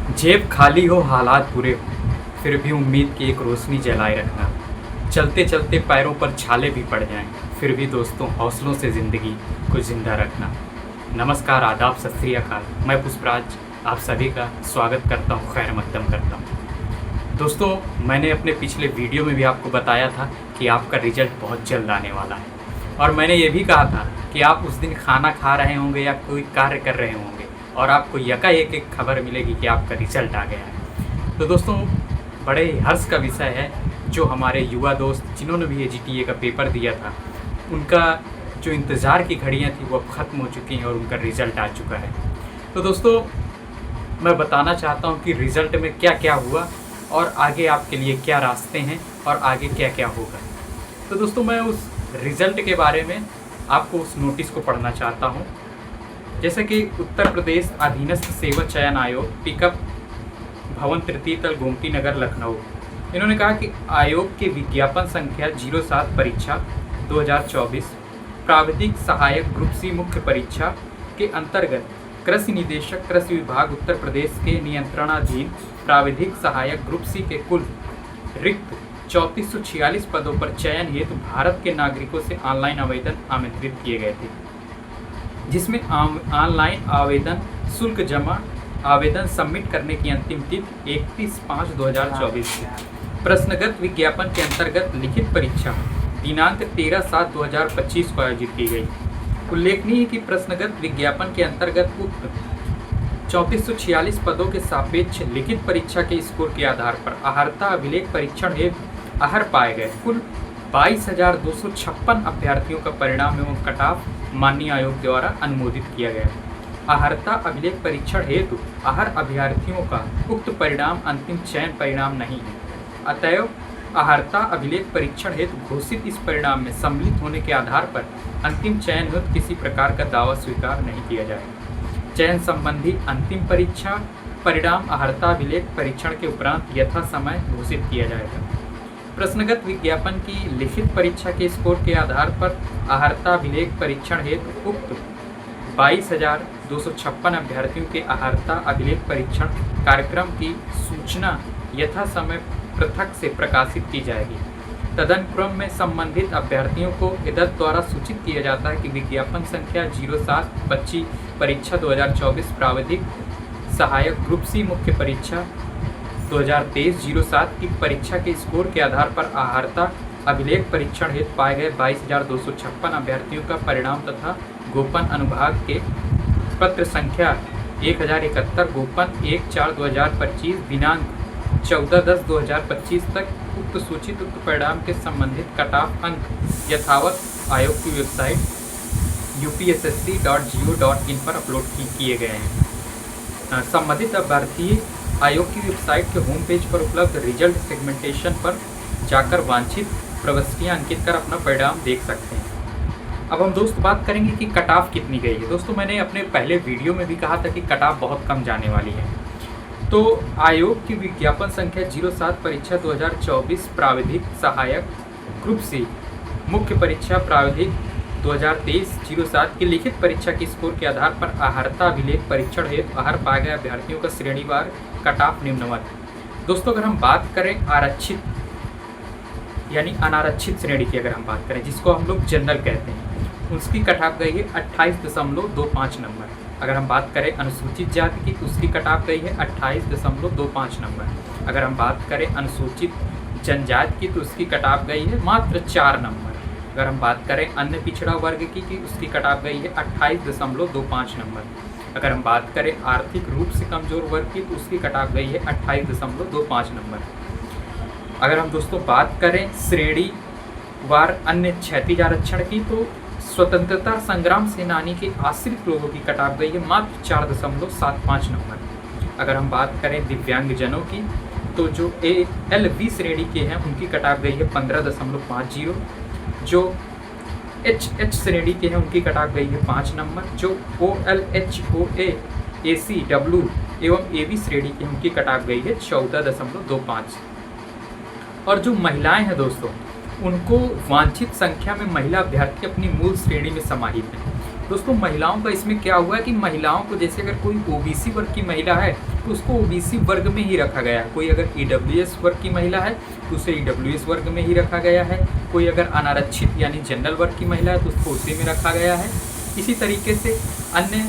जेब खाली हो हालात बुरे हो फिर भी उम्मीद की एक रोशनी जलाए रखना। चलते चलते पैरों पर छाले भी पड़ जाएं फिर भी दोस्तों हौसलों से ज़िंदगी को ज़िंदा रखना। नमस्कार, आदाब, सत श्री अकाल। मैं पुष्पराज आप सभी का स्वागत करता हूँ, खैर मकदम करता हूँ। दोस्तों, मैंने अपने पिछले वीडियो में भी आपको बताया था कि आपका रिजल्ट बहुत जल्द आने वाला है, और मैंने ये भी कहा था कि आप उस दिन खाना खा रहे होंगे या कोई कार्य कर रहे होंगे और आपको यकाएक एक खबर मिलेगी कि आपका रिजल्ट आ गया है। तो दोस्तों, बड़े ही हर्ष का विषय है जो हमारे युवा दोस्त जिन्होंने भी AGTA का पेपर दिया था, उनका जो इंतज़ार की घड़ियां थी वो अब ख़त्म हो चुकी हैं और उनका रिज़ल्ट आ चुका है। तो दोस्तों, मैं बताना चाहता हूं कि रिज़ल्ट में क्या क्या हुआ और आगे आपके लिए क्या रास्ते हैं और आगे क्या क्या होगा। तो दोस्तों, मैं उस रिज़ल्ट के बारे में आपको उस नोटिस को पढ़ना चाहता हूं। जैसे कि उत्तर प्रदेश अधीनस्थ सेवा चयन आयोग, पिकअप भवन, तृतीय तल, गोमती नगर, लखनऊ। इन्होंने कहा कि आयोग के विज्ञापन संख्या 07 परीक्षा 2024 प्राविधिक सहायक ग्रुप सी मुख्य परीक्षा के अंतर्गत कृषि निदेशक कृषि विभाग उत्तर प्रदेश के नियंत्रणाधीन प्राविधिक सहायक ग्रुप सी के कुल रिक्त 3446 पदों पर चयन हेतु भारत के नागरिकों से ऑनलाइन आवेदन आमंत्रित किए गए थे, जिसमें ऑनलाइन आवेदन शुल्क जमा आवेदन सबमिट करने की अंतिम तिथि 31/5/2024 थी। प्रश्नगत विज्ञापन के अंतर्गत लिखित परीक्षा दिनांक 13/7/2025 को आयोजित की गई। उल्लेखनीय है कि प्रश्नगत विज्ञापन के अंतर्गत उक्त 3446 पदों के सापेक्ष लिखित परीक्षा के स्कोर के आधार पर अहर्ता अभिलेख परीक्षण हेतु अहर पाए गए कुल 22,256 अभ्यर्थियों का परिणाम एवं कट ऑफ माननीय आयोग द्वारा अनुमोदित किया गया। अहर्ता अभिलेख परीक्षण हेतु अहर अभ्यर्थियों का उक्त परिणाम अंतिम चयन परिणाम नहीं है, अतएव अहर्ता अभिलेख परीक्षण हेतु घोषित इस परिणाम में सम्मिलित होने के आधार पर अंतिम चयन हेतु किसी प्रकार का दावा स्वीकार नहीं किया जाएगा। चयन संबंधी अंतिम परीक्षा परिणाम अहर्ता अभिलेख परीक्षण के उपरांत यथा समय घोषित किया जाएगा। प्रश्नगत विज्ञापन की लिखित परीक्षा के स्कोर के आधार पर अहर्ता अभिलेख परीक्षण हेतु उक्त 22,256 अभ्यर्थियों के अहर्ता अभिलेख परीक्षण कार्यक्रम की सूचना यथा समय पृथक से प्रकाशित की जाएगी। तदनुक्रम में संबंधित अभ्यर्थियों को इदत द्वारा सूचित किया जाता है कि विज्ञापन संख्या 07 परीक्षा 2024 प्राविधिक सहायक ग्रुप सी मुख्य परीक्षा 2023-07 की परीक्षा के स्कोर के आधार पर अहर्ता अभिलेख परीक्षण हेतु पाए गए 22,256 अभ्यर्थियों का परिणाम तथा गोपन अनुभाग के पत्र संख्या 1071 गोपन 1/4/2025 दिनांक 14/10/2025 तक उक्त सूचित उक्त परिणाम के संबंधित कट ऑफ अंक यथावत आयोग की वेबसाइट upssc.go.in पर अपलोड किए गए हैं। संबंधित अभ्यर्थी आयोग की वेबसाइट के होम पेज पर उपलब्ध रिजल्ट सेगमेंटेशन पर जाकर वांछित प्रविष्टियां अंकित कर अपना परिणाम देख सकते हैं। अब हम दोस्त बात करेंगे कि कट ऑफ कितनी गई है। दोस्तों, मैंने अपने पहले वीडियो में भी कहा था कि कट ऑफ बहुत कम जाने वाली है। तो आयोग की विज्ञापन संख्या 07 परीक्षा 2024 प्राविधिक सहायक ग्रुप सी मुख्य परीक्षा प्राविधिक 2023-07 की लिखित परीक्षा की स्कोर के आधार पर अहर्ता अभिलेख परीक्षण हेतु अहर पाए गए अभ्यर्थियों का श्रेणीवार कट ऑफ निम्नवत। दोस्तों, अगर हम बात करें आरक्षित यानी अनारक्षित श्रेणी की, अगर हम बात करें जिसको हम लोग जनरल कहते हैं, उसकी कट ऑफ गई है 28.25 नंबर। अगर हम बात करें अनुसूचित जाति की तो उसकी कट ऑफ गई है 28.25 नंबर। अगर हम बात करें अनुसूचित जनजाति की तो उसकी कट ऑफ गई है मात्र 4 नंबर। अगर हम बात करें अन्य पिछड़ा वर्ग की उसकी कट ऑफ गई है 28.25 नंबर। अगर हम बात करें आर्थिक रूप से कमजोर वर्ग की तो उसकी कट ऑफ गई है 28.25 नंबर। अगर हम दोस्तों बात करें श्रेणी वार अन्य क्षैतिज आरक्षण की तो स्वतंत्रता संग्राम सेनानी के आश्रित लोगों की कट ऑफ गई है मात्र 4.75 नंबर। अगर हम बात करें दिव्यांगजनों की तो जो ALV श्रेणी के हैं उनकी कट ऑफ गई है 15.50। जो HH श्रेणी के हैं उनकी कट ऑफ गई है 5 नंबर। जो OLH OA AC W एवं AB श्रेणी के हैं उनकी कट ऑफ गई है 14.25। और जो महिलाएं हैं दोस्तों, उनको वांछित संख्या में महिला अभ्यर्थी अपनी मूल श्रेणी में समाहित हैं। दोस्तों महिलाओं का इसमें क्या हुआ है कि महिलाओं को जैसे अगर कोई ओबीसी वर्ग की महिला है तो उसको ओबीसी वर्ग में ही रखा गया है, कोई अगर ईडब्ल्यूएस वर्ग की महिला है तो उसे ईडब्ल्यूएस वर्ग में ही रखा गया है, कोई अगर अनारक्षित यानी जनरल वर्ग की महिला है तो उसको उसी में रखा गया है। इसी तरीके से अन्य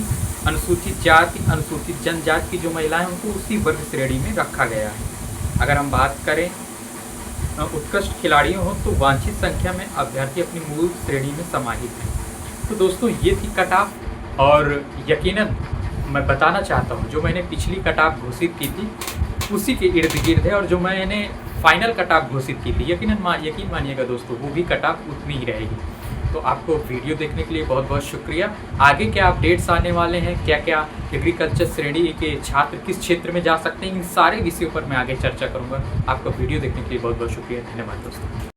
अनुसूचित जाति, अनुसूचित जनजाति की जो महिलाएं हैं उनको उसी वर्ग श्रेणी में रखा गया है। अगर हम बात करें उत्कृष्ट खिलाड़ियों हो तो वांछित संख्या में अभ्यर्थी अपनी मूल श्रेणी में समाहित हैं। तो दोस्तों ये थी कट ऑफ, और यकीनन मैं बताना चाहता हूँ जो मैंने पिछली कट ऑफ घोषित की थी उसी के इर्द गिर्द है, और जो मैंने फाइनल कट ऑफ घोषित की थी यकीन मानिएगा दोस्तों वो भी कट ऑफ उतनी ही रहेगी। तो आपको वीडियो देखने के लिए बहुत बहुत शुक्रिया। आगे क्या अपडेट्स आने वाले हैं, क्या क्या एग्रीकल्चर श्रेणी के छात्र किस क्षेत्र में जा सकते हैं, इन सारे विषयों पर मैं आगे चर्चा करूँगा। आपका वीडियो देखने के लिए बहुत बहुत शुक्रिया। धन्यवाद दोस्तों।